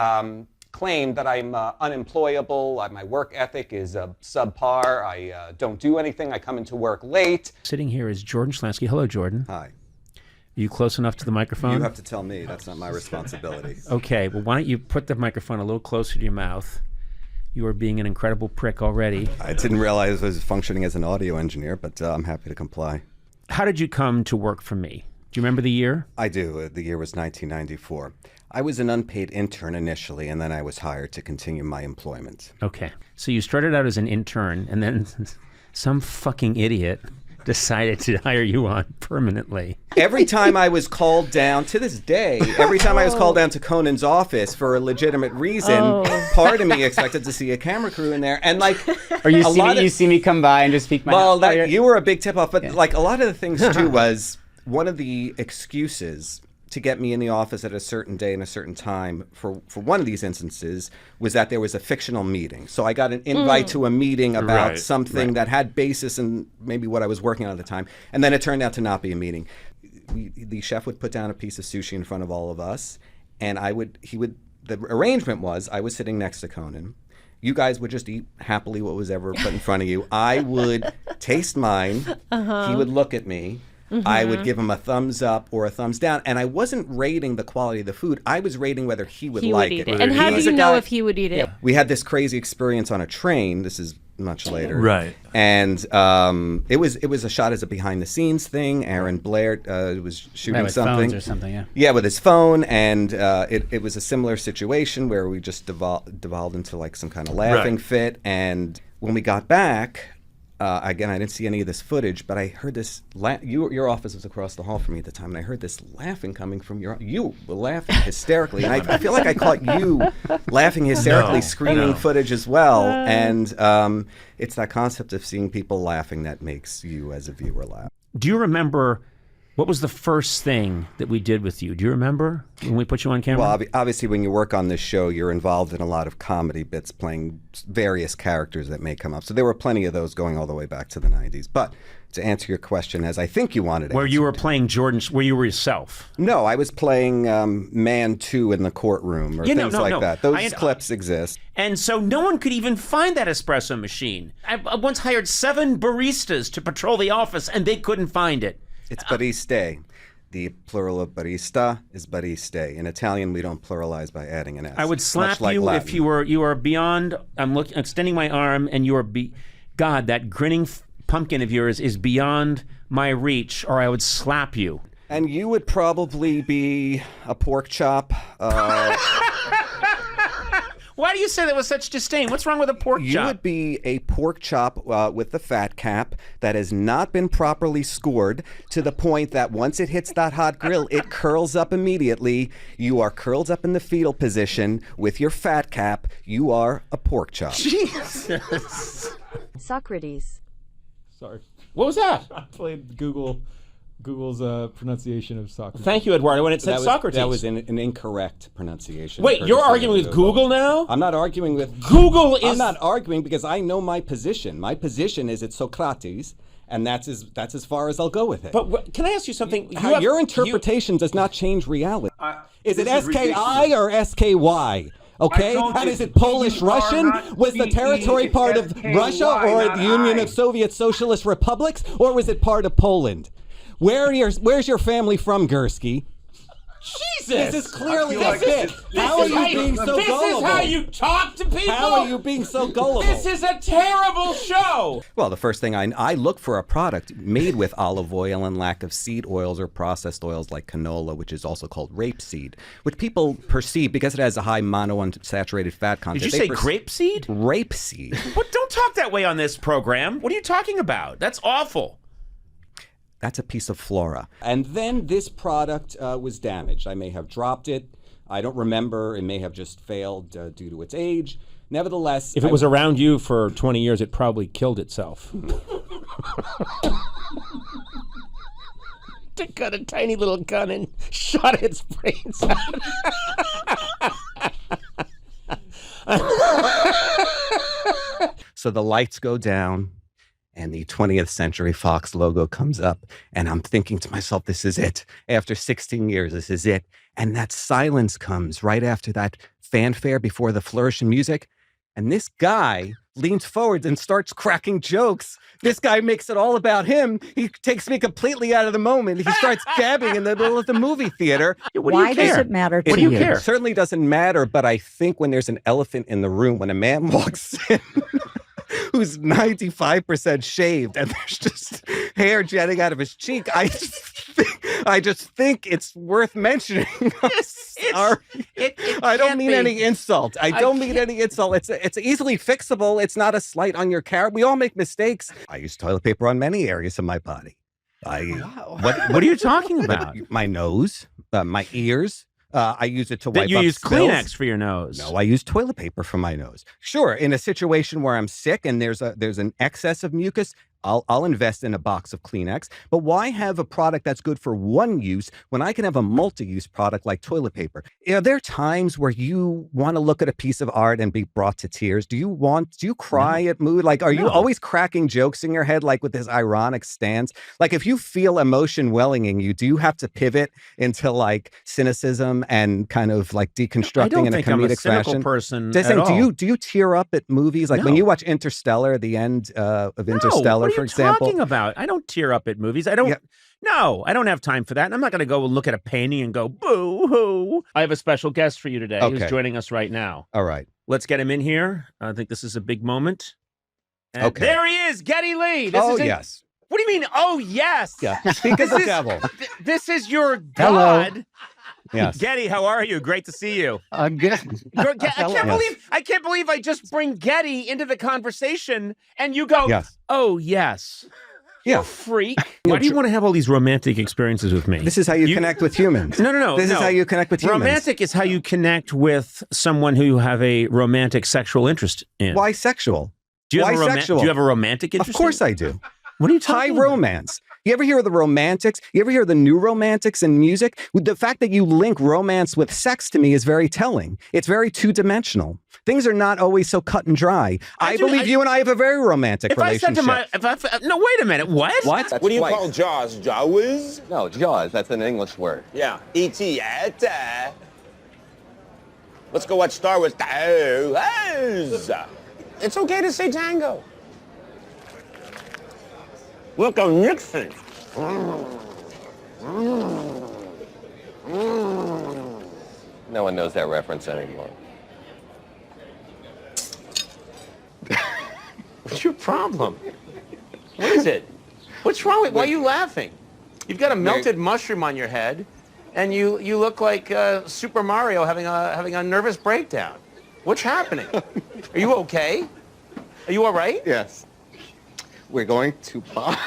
claimed that I'm unemployable. My work ethic is subpar. I don't do anything. I come into work late. Sitting here is Jordan Schlansky. Hello, Jordan. Hi. Are you close enough to the microphone? You have to tell me. That's not my responsibility. Okay, well, why don't you put the microphone a little closer to your mouth? You are being an incredible prick already. I didn't realize I was functioning as an audio engineer, but I'm happy to comply. How did you come to work for me? Do you remember the year? I do. The year was 1994. I was an unpaid intern initially, and then I was hired to continue my employment. Okay. So you started out as an intern, and then some fucking idiot decided to hire you on permanently. Every time I was called down, to this day, every time I was called down to Conan's office for a legitimate reason, part of me expected to see a camera crew in there. And like, or you see me come by and just speak my Well, you were a big tip off, but like a lot of the things too was one of the excuses to get me in the office at a certain day and a certain time for one of these instances was that there was a fictional meeting. So I got an invite to a meeting about something that had basis in maybe what I was working on at the time. And then it turned out to not be a meeting. The chef would put down a piece of sushi in front of all of us, and the arrangement was I was sitting next to Conan. You guys would just eat happily what was ever put in front of you. I would taste mine. He would look at me. I would give him a thumbs up or a thumbs down, and I wasn't rating the quality of the food. I was rating whether he would like it. And how do you know if he would eat it? We had this crazy experience on a train. This is much later. Right. And it was a shot as a behind the scenes thing. Aaron Blair was shooting with something. phones or something, yeah. Yeah, with his phone, and it was a similar situation where we just devolved into like some kind of laughing fit. And when we got back, again, I didn't see any of this footage, but I heard this. Your office was across the hall from me at the time, and I heard this laughing coming from you were laughing hysterically, and I feel like I caught you laughing hysterically, screening footage as well. And it's that concept of seeing people laughing that makes you as a viewer laugh. Do you remember what was the first thing that we did with you? Do you remember when we put you on camera? Well, obviously, when you work on this show, you're involved in a lot of comedy bits, playing various characters that may come up. So there were plenty of those going all the way back to the 90s. But to answer your question, as I think you wanted to where you were playing Jordan, where you were yourself. No, I was playing Man 2 in the courtroom or things like that. Those clips exist. And so no one could even find that espresso machine. I once hired 7 baristas to patrol the office, and they couldn't find it. It's bariste. The plural of barista is bariste. In Italian, we don't pluralize by adding an S. I would slap you if you were beyond. I'm extending my arm, and you are God, that grinning pumpkin of yours is beyond my reach, or I would slap you. And you would probably be a pork chop. Why do you say that with such disdain? What's wrong with a pork chop? You would be a pork chop with the fat cap that has not been properly scored to the point that once it hits that hot grill, it curls up immediately. You are curled up in the fetal position with your fat cap. You are a pork chop. Jesus. Socrates. Sorry. What was that? I played Google's pronunciation of Socrates. Thank you, Eduardo. When it said Socrates. That was an incorrect pronunciation. Wait, you're arguing with Google now? I'm not arguing with... Google is... I'm not arguing because I know my position. My position is it's Socrates, and that's as far as I'll go with it. But can I ask you something? Your interpretation does not change reality. Is it S-K-I or S-K-Y? Okay, and is it Polish-Russian? Was the territory part of Russia or the Union of Soviet Socialist Republics, or was it part of Poland? Where's your family from, Gursky? Jesus! This is clearly a bit. How are you being so gullible? This is how you talk to people? How are you being so gullible? This is a terrible show! Well, the first thing I look for a product made with olive oil and lack of seed oils or processed oils like canola, which is also called rapeseed, which people perceive because it has a high monounsaturated fat content. Did you say grapeseed? Rapeseed. What? Don't talk that way on this program. What are you talking about? That's awful. That's a piece of flora. And then this product was damaged. I may have dropped it. I don't remember. It may have just failed due to its age. Nevertheless... If it was around you for 20 years, it probably killed itself. To cut a tiny little gun and shot its brains out. So the lights go down. And the 20th Century Fox logo comes up, and I'm thinking to myself, this is it. After 16 years, this is it. And that silence comes right after that fanfare before the flourish in music. And this guy leans forward and starts cracking jokes. This guy makes it all about him. He takes me completely out of the moment. He starts gabbing in the middle of the movie theater. Why does it matter to you? What do you care? It certainly doesn't matter, but I think when there's an elephant in the room, when a man walks in... who's 95% shaved and there's just hair jetting out of his cheek, I just think it's worth mentioning. I don't mean any insult. I don't mean any insult. It's easily fixable. It's not a slight on your character. We all make mistakes. I use toilet paper on many areas of my body. What are you talking about? My nose, my ears. I use it to wipe up You use spills. Kleenex for your nose. No, I use toilet paper for my nose. Sure, in a situation where I'm sick and there's an excess of mucus, I'll invest in a box of Kleenex. But why have a product that's good for one use when I can have a multi-use product like toilet paper? Are there times where you want to look at a piece of art and be brought to tears? Do you cry at mood? Like, are you always cracking jokes in your head, like with this ironic stance? Like, if you feel emotion welling in you, do you have to pivot into like cynicism and kind of like deconstructing in a comedic fashion? Person do you tear up at movies? Like when you watch Interstellar, the end of Interstellar, for example. What are you talking about? I don't tear up at movies. I don't. Yeah. No, I don't have time for that. And I'm not going to go and look at a painting and go, boo-hoo. I have a special guest for you today who's joining us right now. All right. Let's get him in here. I think this is a big moment. Okay. There he is, Geddy Lee. Yes. What do you mean, oh, yes? Yeah. Speak as the devil. This is your Hello. God. Yes. Geddy, how are you? Great to see you. I'm good. I can't believe I just bring Geddy into the conversation and you go, Yes. oh, yes. Yeah. You freak. Why do you want to have all these romantic experiences with me? This is how you connect with humans. No. This is how you connect with humans. Romantic is how you connect with someone who you have a romantic sexual interest in. Why sexual? Do you have Why sexual? Do you have a romantic interest? Of course I do. What are you talking about? romance. You ever hear of the romantics? You ever hear of the new romantics in music? The fact that you link romance with sex to me is very telling. It's very two-dimensional. Things are not always so cut and dry. I believe you and I have a very romantic relationship. No, wait a minute. What? What? What do you call Jaws? Jaws? No, Jaws. That's an English word. Yeah. E.T. Let's go watch Star Wars. It's okay to say tango. Wilco Nixon. No one knows that reference anymore. What's your problem? What is it? What's wrong with? Why are you laughing? You've got a melted mushroom on your head, and you look like Super Mario having a nervous breakdown. What's happening? Are you okay? Are you all right? Yes. We're going to buy.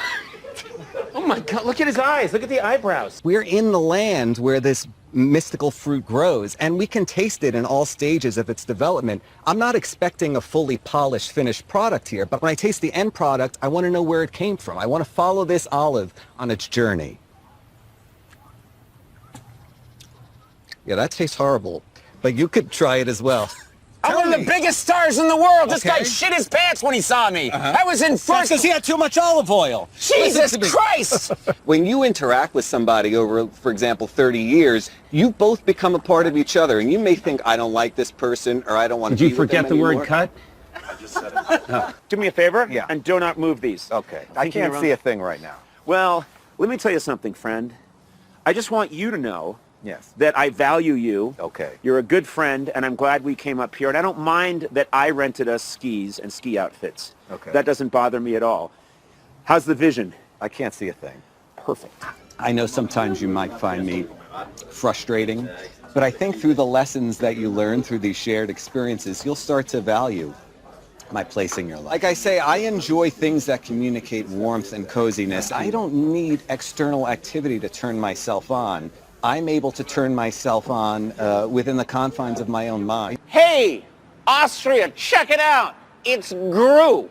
Oh my God! Look at his eyes. Look at the eyebrows. We're in the land where this mystical fruit grows, and we can taste it in all stages of its development. I'm not expecting a fully polished, finished product here, but when I taste the end product, I want to know where it came from. I want to follow this olive on its journey. Yeah, that tastes horrible, but you could try it as well. I'm one of the biggest stars in the world. This guy shit his pants when he saw me. I was in first. Because he had too much olive oil. Jesus Christ! When you interact with somebody over, for example, 30 years, you both become a part of each other, and you may think, I don't like this person, or I don't want to be with them Did you forget the word anymore. cut? Do me a favor? Yeah. And do not move these. Okay. I can't see a thing right now. Well, let me tell you something, friend. I just want you to know that I value you. Okay. You're a good friend, and I'm glad we came up here. And I don't mind that I rented us skis and ski outfits. Okay. That doesn't bother me at all. How's the vision? I can't see a thing. Perfect. I know sometimes you might find me frustrating, but I think through the lessons that you learn through these shared experiences, you'll start to value my place in your life. Like I say, I enjoy things that communicate warmth and coziness. I don't need external activity to turn myself on. I'm able to turn myself on within the confines of my own mind. Hey, Austria, check it out. It's Gru.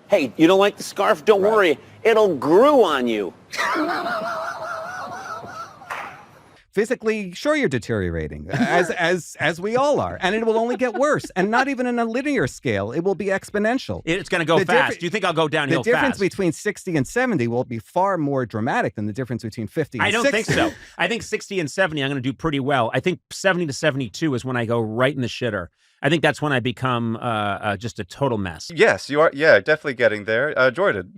Hey, you don't like the scarf? Don't worry. It'll Gru on you. Physically, sure, you're deteriorating, as we all are, and it will only get worse, and not even in a linear scale. It will be exponential. It's going to go fast. Do you think I'll go downhill fast? The difference between 60 and 70 will be far more dramatic than the difference between 50 and 60. I don't think so. I think 60 and 70, I'm going to do pretty well. I think 70 to 72 is when I go right in the shitter. I think that's when I become just a total mess. Yes, you are. Yeah, definitely getting there. Jordan.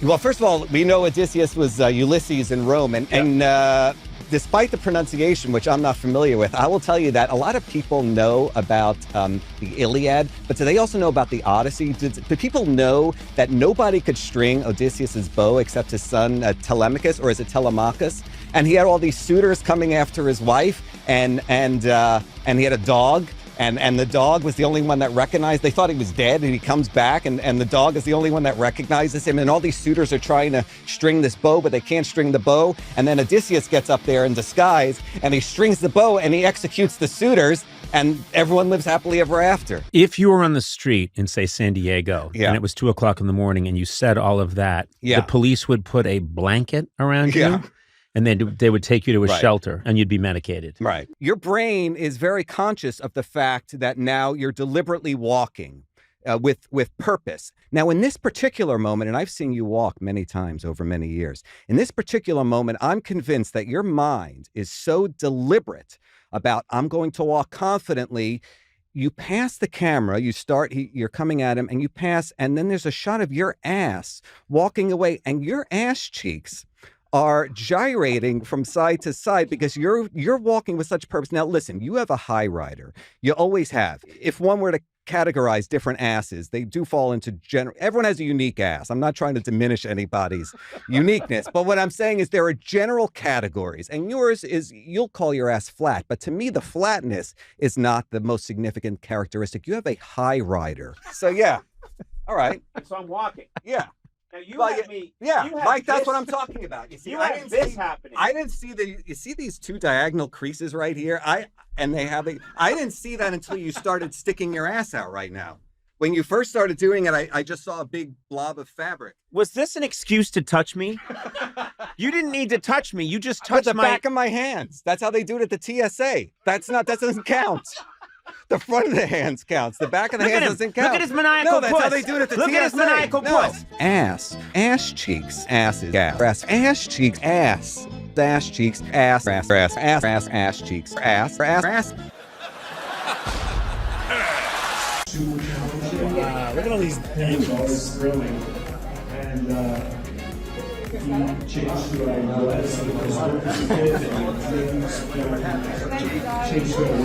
Well, first of all, we know Odysseus was Ulysses in Rome, and despite the pronunciation, which I'm not familiar with, I will tell you that a lot of people know about the Iliad, but do they also know about the Odyssey? Do people know that nobody could string Odysseus's bow except his son Telemachus, or is it Telemachus? And he had all these suitors coming after his wife, and he had a dog. And the dog was the only one that recognized. They thought he was dead, and he comes back, and the dog is the only one that recognizes him. And all these suitors are trying to string this bow, but they can't string the bow. And then Odysseus gets up there in disguise, and he strings the bow, and he executes the suitors, and everyone lives happily ever after. If you were on the street in, say, San Diego, and it was 2 o'clock in the morning, and you said all of that, the police would put a blanket around you? And then they would take you to a shelter, and you'd be medicated. Right. Your brain is very conscious of the fact that now you're deliberately walking with purpose. Now, in this particular moment, and I've seen you walk many times over many years, in this particular moment, I'm convinced that your mind is so deliberate about, I'm going to walk confidently. You pass the camera, you're coming at him, and you pass, and then there's a shot of your ass walking away, and your ass cheeks are gyrating from side to side because you're walking with such purpose. Now, listen, you have a high rider. You always have. If one were to categorize different asses. They do fall into general. Everyone has a unique ass. I'm not trying to diminish anybody's uniqueness, but what I'm saying is there are general categories, and yours is you'll call your ass flat, but to me the flatness is not the most significant characteristic. You have a high rider. So yeah, all right. So I'm walking. Yeah. Now you Well, have me. Yeah, you have Mike, that's this- what I'm talking about. You see, You I have didn't this see, happening. I didn't see you see these two diagonal creases right here? I didn't see that until you started sticking your ass out right now. When you first started doing it, I just saw a big blob of fabric. Was this an excuse to touch me? You didn't need to touch me. You just With touched the my back of my hands. That's how they do it at the TSA. That doesn't count. The front of the hands counts. The back of the Look at hands him. doesn't count. Look at his maniacal No, that's puss. how they do it at the Look TSA. at his maniacal No. puss. Ass cheeks, asses, ass, ass cheeks, ass cheeks, ass, cheeks, ass. Look at all these angles. And he changed to lettuce because changed to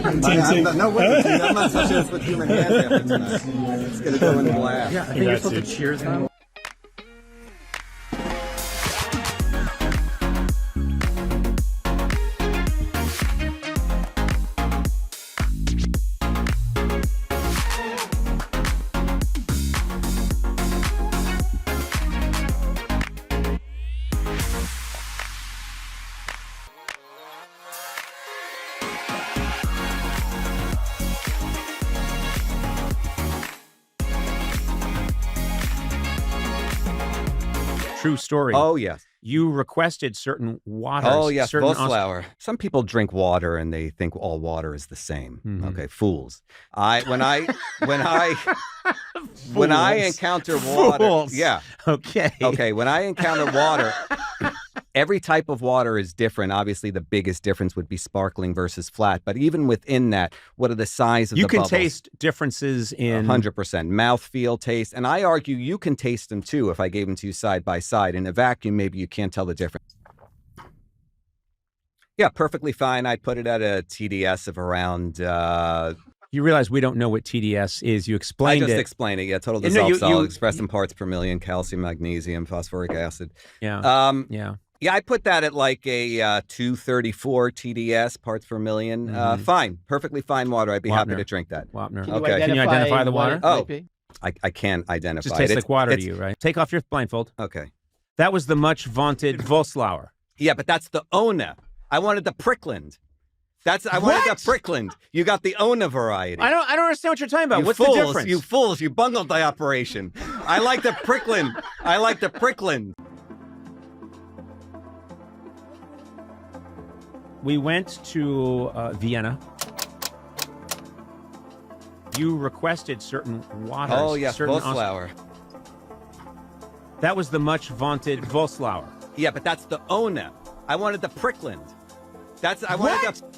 a Congrats, man. I'm not touching this with human hands after tonight. It's gonna go in the glass. Yeah, I think you're supposed to cheers now. True story. Oh, yes. You requested certain waters. Oh, yes, certain flower. Some people drink water and they think all water is the same. Mhm. Okay, fools. When I encounter water, Fools. yeah. Okay, when I encounter water, every type of water is different. Obviously, the biggest difference would be sparkling versus flat. But even within that, what are the size of You the can bubbles? taste differences in 100%. Mouthfeel, taste. And I argue you can taste them too if I gave them to you side by side. In a vacuum, maybe you can't tell the difference. Yeah, perfectly fine. I put it at a TDS of around... You realize we don't know what TDS is. You explained I just it. explained it. Yeah, total No, dissolved you- solid, you- expressed in parts per million, calcium, magnesium, phosphoric acid. Yeah. Yeah. Yeah, I put that at like a 234 TDS, parts per million. Fine, perfectly fine water. I'd be happy Wapner. to drink that. Wapner. Okay. Can you identify the water? Oh, I can't identify Just it. tastes It's- like water to it's- you, right? Take off your blindfold. Okay. That was the much vaunted Voslauer. Yeah, but that's the Ona. I wanted the Prickland. I wanted the Prickland. You got the Ona variety. I don't understand what you're talking about. You What's fools, the difference? You fools, you bungled the operation. I like the Prickland. I like the Prickland. We went to Vienna. You requested certain waters. Oh, yes, certain Voslauer. That was the much vaunted Voslauer. Yeah, but that's the Ona. I wanted the Prickland. I wanted the...